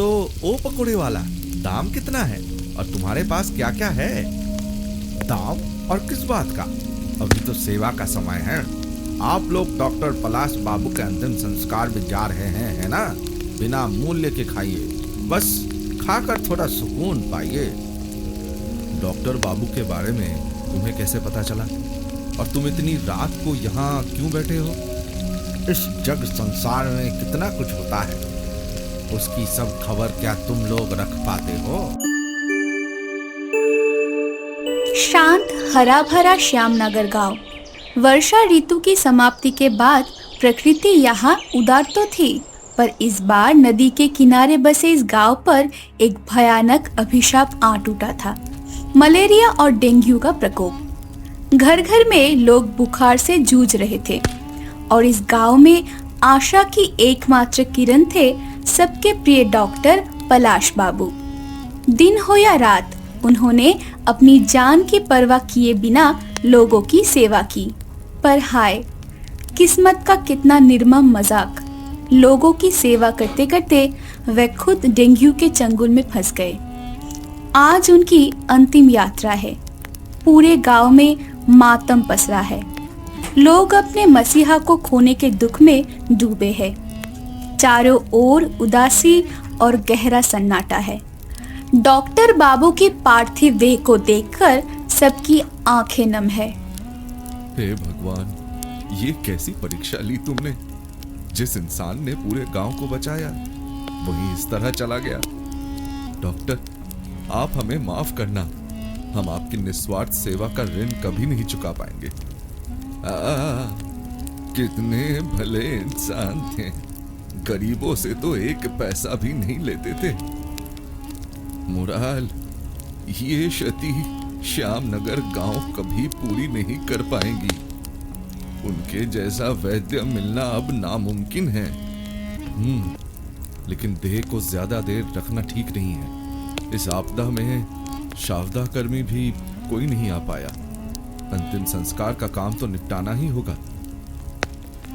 तो ओ पकोड़े वाला, दाम कितना है और तुम्हारे पास क्या क्या है? दाम और किस बात का? अभी तो सेवा का समय है। आप लोग डॉक्टर पलाश बाबू के अंतिम संस्कार में जा रहे हैं, है ना? बिना मूल्य के खाइए, बस खाकर थोड़ा सुकून पाइए। डॉक्टर बाबू के बारे में तुम्हें कैसे पता चला? और तुम इतनी रात को यहाँ क्यों बैठे हो? इस जग संसार में कितना कुछ होता है, उसकी सब खबर क्या तुम लोग रख पाते हो? शांत हरा भरा श्यामनगर गांव। वर्षा ऋतु की समाप्ति के बाद प्रकृति यहाँ उदार तो थी, पर इस बार नदी के किनारे बसे इस गांव पर एक भयानक अभिशाप आ टूटा था। मलेरिया और डेंगू का प्रकोप। घर घर में लोग बुखार से जूझ रहे थे और इस गांव में आशा की एकमात्र किरण थे सबके प्रिय डॉक्टर पलाश बाबू। दिन हो या रात, उन्होंने अपनी जान की परवाह किए बिना लोगों की सेवा की। पर हाय, किस्मत का कितना निर्मम मजाक। लोगों की सेवा करते करते वे खुद डेंगू के चंगुल में फंस गए। आज उनकी अंतिम यात्रा है। पूरे गांव में मातम पसरा है। लोग अपने मसीहा को खोने के दुख में डूबे हैं। चारों ओर उदासी और गहरा सन्नाटा है। डॉक्टर बाबू की पार्थिव देह को देखकर सबकी आंखें नम है। हे भगवान, ये कैसी परीक्षा ली तुमने? जिस इंसान ने पूरे गांव को बचाया, वही इस तरह चला गया। डॉक्टर, आप हमें माफ करना। हम आपकी निस्वार्थ सेवा का ऋण कभी नहीं चुका पाएंगे। कितने भले इंसान थे। गरीबों से तो एक पैसा भी नहीं लेते थे। मुराल, ये क्षति श्यामनगर गांव कभी पूरी नहीं कर पाएंगी। उनके जैसा वैद्य मिलना अब नामुमकिन है। लेकिन देह को ज्यादा देर रखना ठीक नहीं है। इस आपदा में शावदा कर्मी भी कोई नहीं आ पाया। अंतिम संस्कार का काम तो निपटाना ही होगा।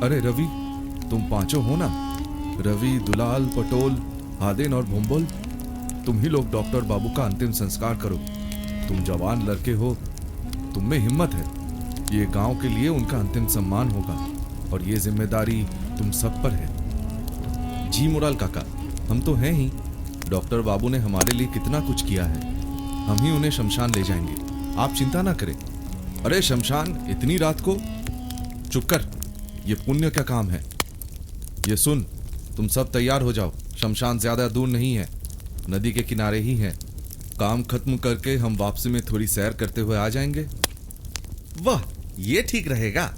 अरे रवि, तुम पांचों हो ना? रवि, दुलाल, पटोल, हादेन और भुम्बोल, तुम ही लोग डॉक्टर बाबू का अंतिम संस्कार करो। तुम जवान लड़के हो, तुम में हिम्मत है। ये गांव के लिए उनका अंतिम सम्मान होगा और ये जिम्मेदारी तुम सब पर है। जी मुराल काका, हम तो हैं ही। डॉक्टर बाबू ने हमारे लिए कितना कुछ किया है। हम ही उन्हें शमशान ले जाएंगे, आप चिंता ना करें। अरे शमशान इतनी रात को? चुप कर, ये पुण्य का काम है। ये सुन, तुम सब तैयार हो जाओ। शमशान ज्यादा दूर नहीं है, नदी के किनारे ही है। काम खत्म करके हम वापसी में थोड़ी सैर करते हुए आ जाएंगे। वाह, ये ठीक रहेगा।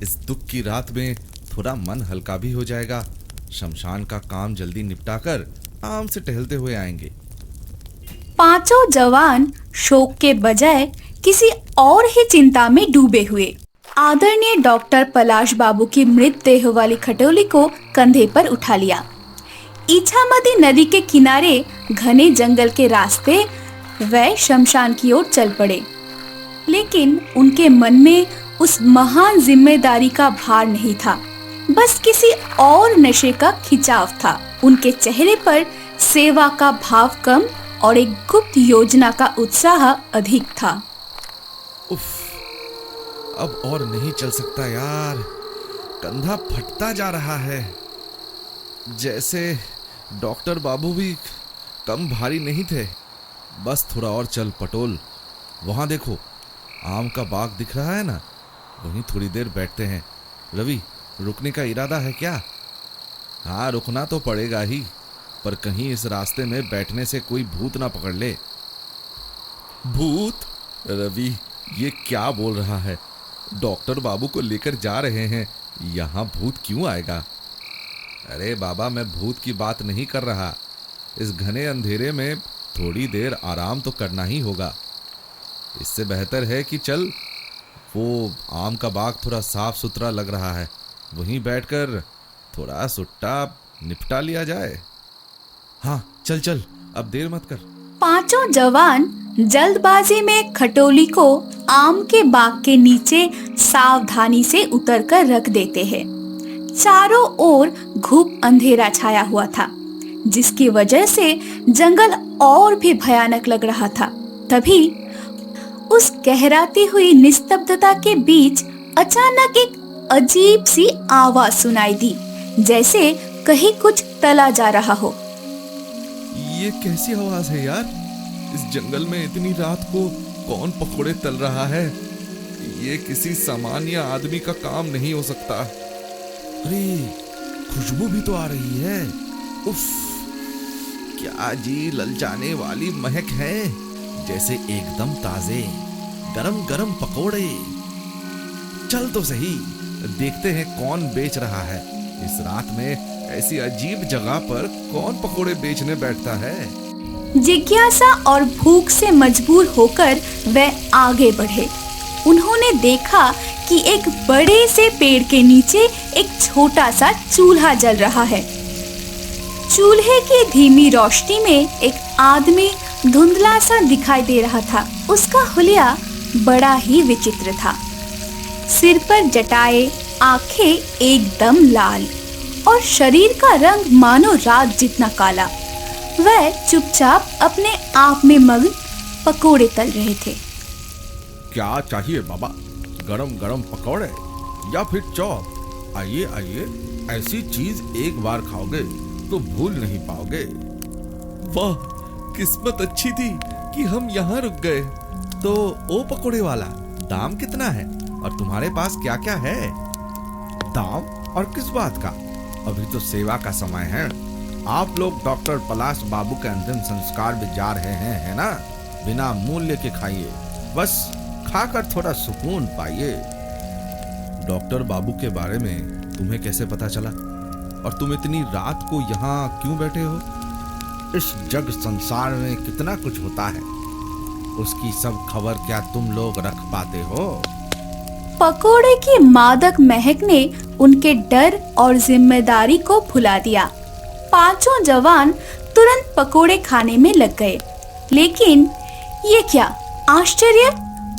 इस दुख की रात में थोड़ा मन हल्का भी हो जाएगा। शमशान का काम जल्दी निपटाकर आराम से टहलते हुए आएंगे। पांचों जवान शोक के बजाय किसी और ही चिंता में डूबे हुए आदरणीय डॉक्टर पलाश बाबू की मृत देह वाली खटोली को कंधे पर उठा लिया। इछामती नदी के किनारे घने जंगल के रास्ते वे शमशान की ओर चल पड़े। लेकिन उनके मन में उस महान जिम्मेदारी का भार नहीं था, बस किसी और नशे का खिंचाव था। उनके चेहरे पर सेवा का भाव कम और एक गुप्त योजना का उत्साह अधिक था। उफ, अब और नहीं चल सकता यार। कंधा फटता जा रहा है। जैसे डॉक्टर बाबू भी कम भारी नहीं थे। बस थोड़ा और चल पटोल। वहां देखो, आम का बाग दिख रहा है ना? वहीं थोड़ी देर बैठते हैं। रवि, रुकने का इरादा है क्या? हाँ, रुकना तो पड़ेगा ही, पर कहीं इस रास्ते में बैठने से कोई भूत ना पकड़ ले। भूत? रवि, ये क्या बोल रहा है? डॉक्टर बाबू को लेकर जा रहे हैं, यहाँ भूत क्यों आएगा? अरे बाबा, मैं भूत की बात नहीं कर रहा। इस घने अंधेरे में थोड़ी देर आराम तो करना ही होगा। इससे बेहतर है कि चल, वो आम का बाग थोड़ा साफ सुथरा लग रहा है, वहीं बैठकर थोड़ा सुट्टा निपटा लिया जाए। हाँ चल चल, अब देर मत कर। पांचों जवान जल्दबाजी में खटोली को आम के बाग के नीचे सावधानी से उतरकर रख देते हैं। चारों ओर घुप अंधेरा छाया हुआ था। जिसकी वजह से जंगल और भी भयानक लग रहा था। तभी उस गहराती हुई निस्तब्धता के बीच अचानक एक अजीब सी आवाज सुनाई दी, जैसे कहीं कुछ तला जा रहा हो। ये कैसी आवाज है यार? इस जंगल में इतनी रात को कौन पकोड़े तल रहा है? ये किसी सामान्य आदमी का काम नहीं हो सकता। अरे खुशबू भी तो आ रही है। उफ, क्या जी ललचाने वाली महक है, जैसे एकदम ताजे गरम गरम पकोड़े। चल तो सही, देखते हैं कौन बेच रहा है। इस रात में ऐसी अजीब जगह पर कौन पकोड़े बेचने बैठता है। जिज्ञासा और भूख से मजबूर होकर वे आगे बढ़े। उन्होंने देखा कि एक बड़े से पेड़ के नीचे एक छोटा सा चूल्हा जल रहा है। चूल्हे की धीमी रोशनी में एक आदमी धुंधला सा दिखाई दे रहा था। उसका हुलिया बड़ा ही विचित्र था। सिर पर जटाएं, आंखें एकदम लाल और शरीर का रंग मानो रात जितना काला। वह चुपचाप अपने आप में मग्न पकोड़े तल रहे थे। क्या चाहिए बाबा? गरम गरम पकौड़े या फिर चॉप? आइए आइए, ऐसी चीज एक बार खाओगे तो भूल नहीं पाओगे। वाह, किस्मत अच्छी थी कि हम यहाँ रुक गए। तो ओ पकोड़े वाला, दाम कितना है और तुम्हारे पास क्या क्या है? दाम और किस बात का? अभी तो सेवा का समय है। आप लोग डॉक्टर पलाश बाबू के अंतिम संस्कार भी जा रहे हैं, है ना? बिना मूल्य के खाइए, बस खाकर थोड़ा सुकून पाइए। डॉक्टर बाबू के बारे में तुम्हें कैसे पता चला? और तुम इतनी रात को यहाँ क्यों बैठे हो? इस जग संसार में कितना कुछ होता है, उसकी सब खबर क्या तुम लोग रख पाते हो? पकोड़े की मादक महक ने उनके डर और जिम्मेदारी को भुला दिया। पांचों जवान तुरंत पकोड़े खाने में लग गए। लेकिन ये क्या आश्चर्य!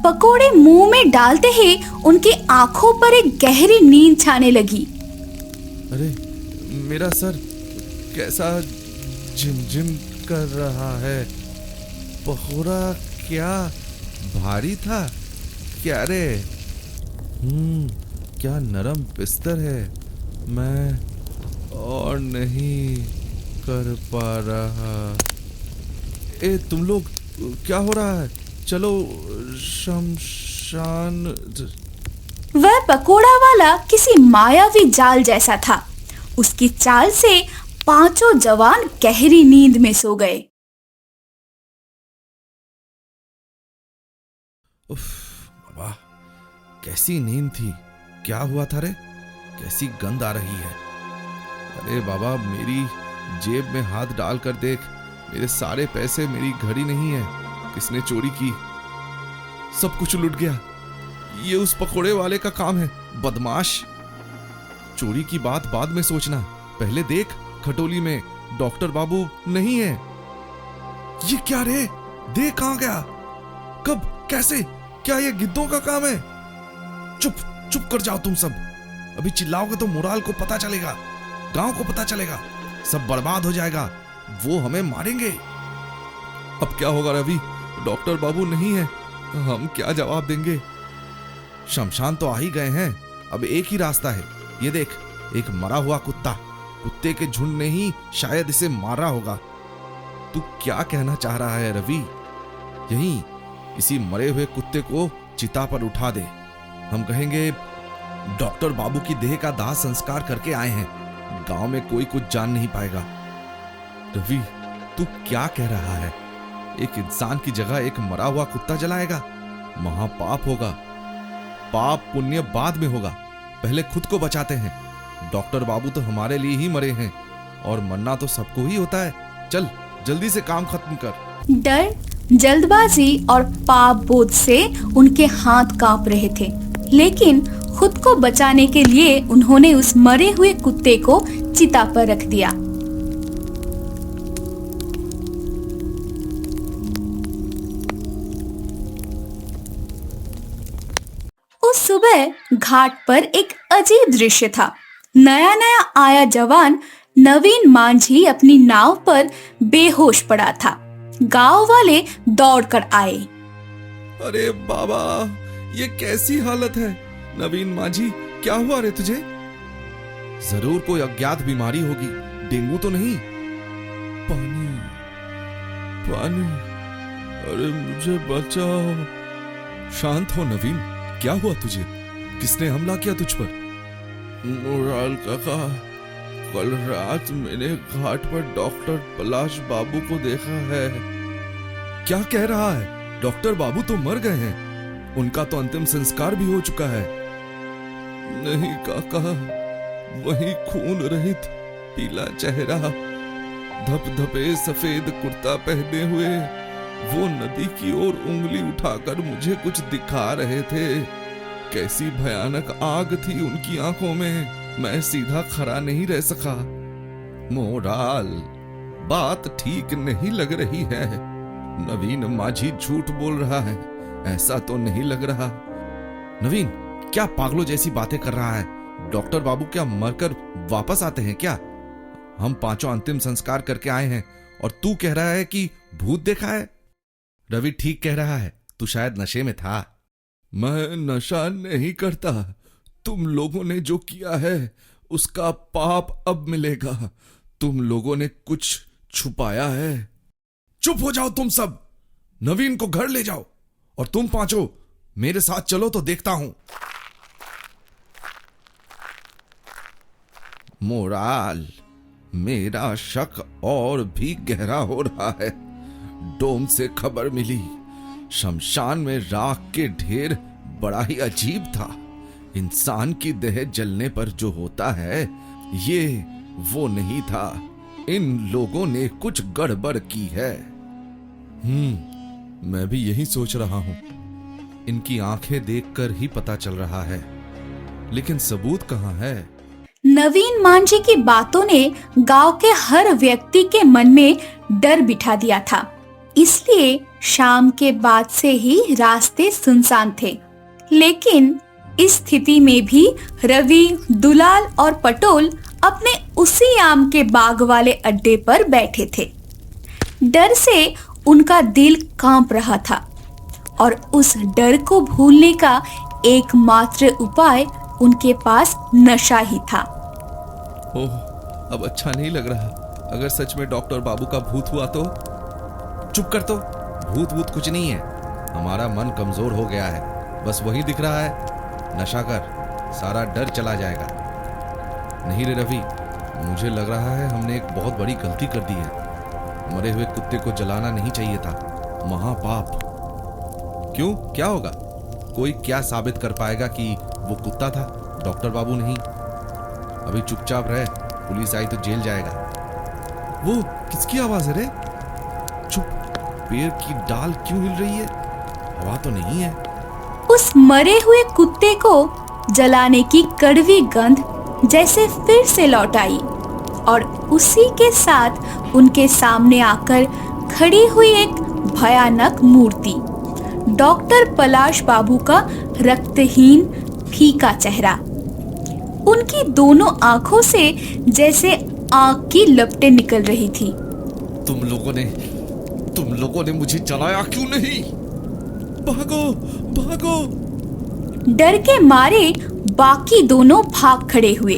पकोड़े मुंह में डालते ही उनकी आंखों पर एक गहरी नींद छाने लगी। अरे मेरा सर कैसा झिमझिम कर रहा है। पकोड़ा क्या भारी था क्या रे? क्या नरम बिस्तर है। मैं और नहीं कर पा रहा। ए तुम लोग, क्या हो रहा है? चलो शमशान। वह पकोड़ा वाला किसी मायावी जाल जैसा था। उसकी चाल से पांचों जवान गहरी नींद में सो गए। उफ बाबा, कैसी नींद थी। क्या हुआ था रे? कैसी गंध आ रही है। अरे बाबा, मेरी जेब में हाथ डाल कर देख। मेरे सारे पैसे, मेरी घड़ी नहीं है। किसने चोरी की? सब कुछ लुट गया। ये उस पकोड़े वाले का काम है, बदमाश। चोरी की बात बाद में सोचना, पहले देख खटोली में डॉक्टर बाबू नहीं है। ये क्या रे? देख कहां गया? कब? कैसे? क्या ये गिद्धों का काम है? चुप चुप कर जाओ तुम सब। अभी चिल्लाओगे तो मोराल को पता चलेगा, गांव को पता चलेगा, सब बर्बाद हो जाएगा। वो हमें मारेंगे। अब क्या होगा रवि? डॉक्टर बाबू नहीं है, हम क्या जवाब देंगे? शमशान तो आ ही गए हैं, अब एक ही रास्ता है। ये देख, एक मरा हुआ कुत्ता। कुत्ते के झुंड ने ही शायद इसे मारा होगा। तू क्या कहना चाह रहा है रवि? यहीं इसी मरे हुए कुत्ते को चिता पर उठा दे। हम कहेंगे डॉक्टर बाबू की देह का दाह संस्कार करके आए हैं। गांव में कोई कुछ जान नहीं पाएगा। रवि, तू क्या कह रहा है? एक इंसान की जगह एक मरा हुआ कुत्ता जलाएगा? महापाप होगा। पाप पुण्य बाद में होगा, पहले खुद को बचाते हैं। डॉक्टर बाबू तो हमारे लिए ही मरे हैं, और मरना तो सबको ही होता है। चल जल्दी से काम खत्म कर। डर, जल्दबाजी और पाप बोध से उनके हाथ कांप रहे थे, लेकिन खुद को बचाने के लिए उन्होंने उस मरे हुए कुत्ते को चिता पर रख दिया। उस सुबह घाट पर एक अजीब दृश्य था। नया नया आया जवान नवीन मांझी अपनी नाव पर बेहोश पड़ा था। गांव वाले दौड़कर आए। अरे बाबा, ये कैसी हालत है? नवीन माझी, क्या हुआ रे तुझे? जरूर कोई अज्ञात बीमारी होगी, डेंगू तो नहीं? पानी, पानी, अरे मुझे बचाओ। शांत हो नवीन, क्या हुआ तुझे? किसने हमला किया तुझ पर? मुराल काका, कल रात मैंने घाट पर डॉक्टर पलाश बाबू को देखा है। क्या कह रहा है? डॉक्टर बाबू तो मर गए हैं, उनका तो अंतिम संस्कार भी हो चुका है। नहीं काका, वही खून रहित पीला चेहरा, धपधपे सफेद कुर्ता पहने हुए वो नदी की ओर उंगली उठाकर मुझे कुछ दिखा रहे थे। कैसी भयानक आग थी उनकी आंखों में, मैं सीधा खड़ा नहीं रह सका। मोराल, बात ठीक नहीं लग रही है। नवीन माझी झूठ बोल रहा है, ऐसा तो नहीं लग रहा। नवीन, क्या पागलों जैसी बातें कर रहा है? डॉक्टर बाबू क्या मरकर वापस आते हैं क्या? हम पांचों अंतिम संस्कार करके आए हैं और तू कह रहा है कि भूत देखा है? रवि ठीक कह रहा है, तू शायद नशे में था। मैं नशा नहीं करता। तुम लोगों ने जो किया है उसका पाप अब मिलेगा। तुम लोगों ने कुछ छुपाया है। चुप हो जाओ तुम सब। नवीन को घर ले जाओ और तुम पांचों मेरे साथ चलो तो देखता हूं। मोराल, मेरा शक और भी गहरा हो रहा है। डोम से खबर मिली, शमशान में राख के ढेर बड़ा ही अजीब था। इंसान की देह जलने पर जो होता है, ये वो नहीं था। इन लोगों ने कुछ गड़बड़ की है। मैं भी यही सोच रहा हूं। इनकी आंखें देखकर ही पता चल रहा है, लेकिन सबूत कहां है? नवीन मांझी की बातों ने गांव के हर व्यक्ति के मन में डर बिठा दिया था। इसलिए शाम के बाद से ही रास्ते सुनसान थे। लेकिन इस स्थिति में भी रवि, दुलाल और पटोल अपने उसी आम के बाग वाले अड्डे पर बैठे थे। डर से उनका दिल कांप रहा था और उस डर को भूलने का एकमात्र उपाय उनके पास नशा ही था। ओह, अब अच्छा नहीं लग रहा। अगर सच में डॉक्टर बाबू का भूत हुआ तो? चुप कर तो। भूत कुछ नहीं है, हमारा मन कमजोर हो गया है, बस वही दिख रहा है। नशा कर, सारा डर चला जाएगा। नहीं रे रवि, मुझे लग रहा है हमने एक बहुत बड़ी गलती कर दी है। मरे हुए कुत्ते को जलाना नहीं चाहिए था, महापाप। क्यों, क्या होगा? कोई क्या साबित कर पाएगा कि वो कुत्ता था, डॉक्टर बाबू नहीं? अभी चुपचाप रहे, पुलिस आई तो जेल जाएगा। वो किसकी आवाज है रे? चुप, पेड़ की डाल क्यों हिल रही है? हवा तो नहीं है। उस मरे हुए कुत्ते को जलाने की कड़वी गंध जैसे फिर से लौट आई और उसी के साथ उनके सामने आकर खड़ी हुई एक भयानक मूर्ति, डॉक्टर पलाश बाबू का रक्तहीन फीका चेहरा। उनकी दोनों आंखों से जैसे आग की लपटें निकल रही थी। तुम लोगों ने मुझे जलाया क्यों नहीं? भागो, भागो! डर के मारे बाकी दोनों भाग खड़े हुए,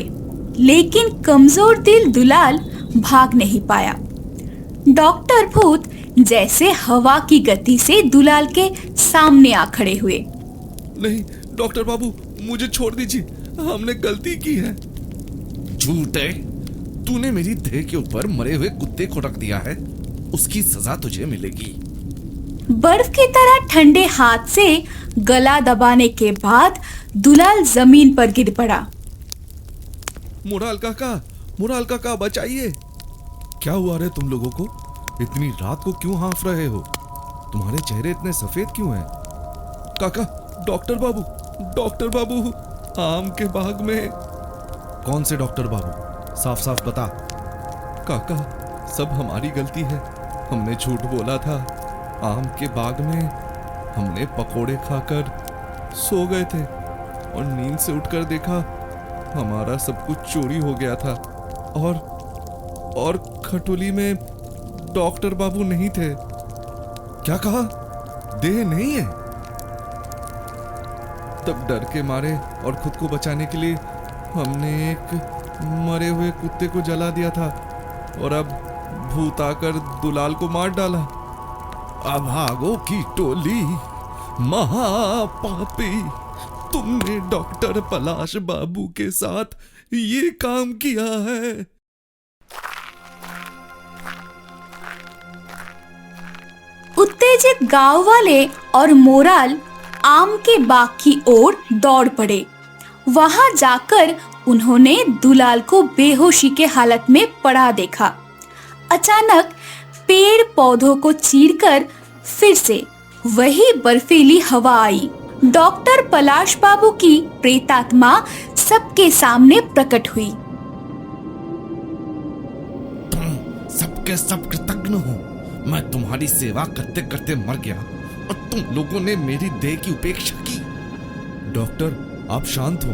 लेकिन कमजोर दिल दुलाल भाग नहीं पाया। डॉक्टर भूत जैसे हवा की गति से दुलाल के सामने आ खड़े हुए। नहीं डॉक्टर बाबू, मुझे छोड़ दीजिए, हमने गलती की है। झूठे, तूने मेरी देह के ऊपर मरे हुए कुत्ते को रख दिया है, उसकी सजा तुझे मिलेगी। बर्फ की तरह ठंडे हाथ से गला दबाने के बाद दुलाल जमीन पर गिर पड़ा। मुराल काका बचाइए! क्या हुआ रे तुम लोगों को? इतनी रात को क्यों हाँफ रहे हो? तुम्हारे चेहरे इतने सफेद क्यों हैं? काका, डॉक्टर बाबू आम के बाग में। कौन से डॉक्टर बाबू? साफ साफ बता। काका, सब हमारी गलती है, हमने झूठ बोला था। आम के बाग में हमने पकोड़े खाकर सो गए थे और नींद से उठकर देखा हमारा सब कुछ चोरी हो गया था और खटोली में डॉक्टर बाबू नहीं थे। क्या कहा? देह नहीं है? तब डर के मारे और खुद को बचाने के लिए हमने एक मरे हुए कुत्ते को जला दिया था और अब भूत आकर दुलाल को मार डाला। अभागों की टोली, महापापी, तुमने डॉक्टर पलाश बाबू के साथ ये काम किया है। उत्तेजित गांव वाले और मोराल आम के बाग की ओर दौड़ पड़े। वहां जाकर उन्होंने दुलाल को बेहोशी के हालत में पड़ा देखा। अचानक पेड़ पौधों को चीरकर फिर से वही बर्फीली हवा आई। डॉक्टर पलाश बाबू की प्रेतात्मा सबके सामने प्रकट हुई। तुम सबके सब कृतज्ञ हो। मैं तुम्हारी सेवा करते करते मर गया और तुम लोगों ने मेरी देह की उपेक्षा की। डॉक्टर, आप शांत हो।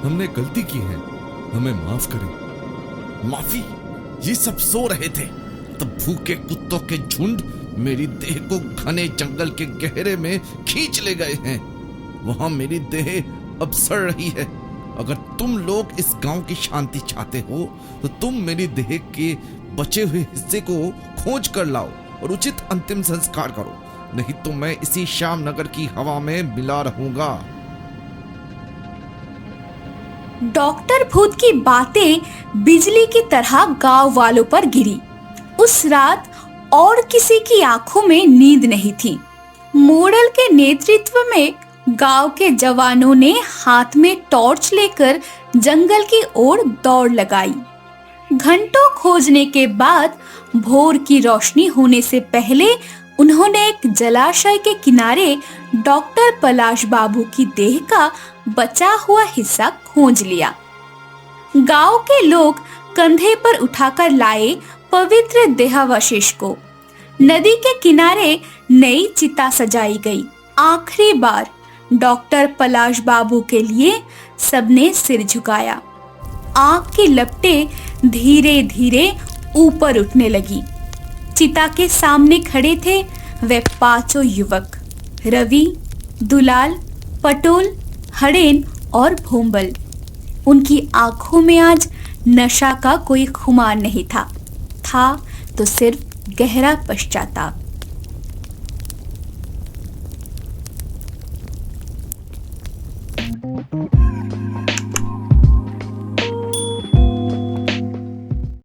हमने गलती की है, हमें माफ करें। माफी? ये सब सो रहे थे तब भूखे कुत्तों के झुंड मेरी देह को घने जंगल के गहरे में खींच ले गए हैं। वहां मेरी देह अब सड़ रही है। अगर तुम लोग इस गांव की शांति चाहते हो तो तुम मेरी देह के बचे हुए हिस्से को खोज कर लाओ और उचित अंतिम संस्कार करो, नहीं तो मैं इसी श्याम नगर की हवा में मिला रहूंगा। डॉक्टर भूत की बातें बिजली की तरह गांव वालों पर गिरी। उस रात और किसी की आंखों में नींद नहीं थी। मोड़ल के नेतृत्व में गांव के जवानों ने हाथ में टॉर्च लेकर जंगल की ओर दौड़ लगाई। घंटों खोजने के बाद भोर की रोशनी होने से पहले उन्होंने एक जलाशय के किनारे डॉक्टर पलाश बाबू की देह का बचा हुआ हिस्सा खोज लिया। गांव के लोग कंधे पर उठाकर लाए पवित्र देहावशेष को। नदी के किनारे नई चिता सजाई गई। आखिरी बार डॉक्टर पलाश बाबू के लिए सबने सिर झुकाया। आग की लपटें धीरे धीरे ऊपर उठने लगी। चिता के सामने खड़े थे वे पांचों युवक, रवि, दुलाल, पटोल, हड़ेन और भोंबल। उनकी आंखों में आज नशा का कोई खुमार नहीं था तो सिर्फ गहरा पश्चाताप।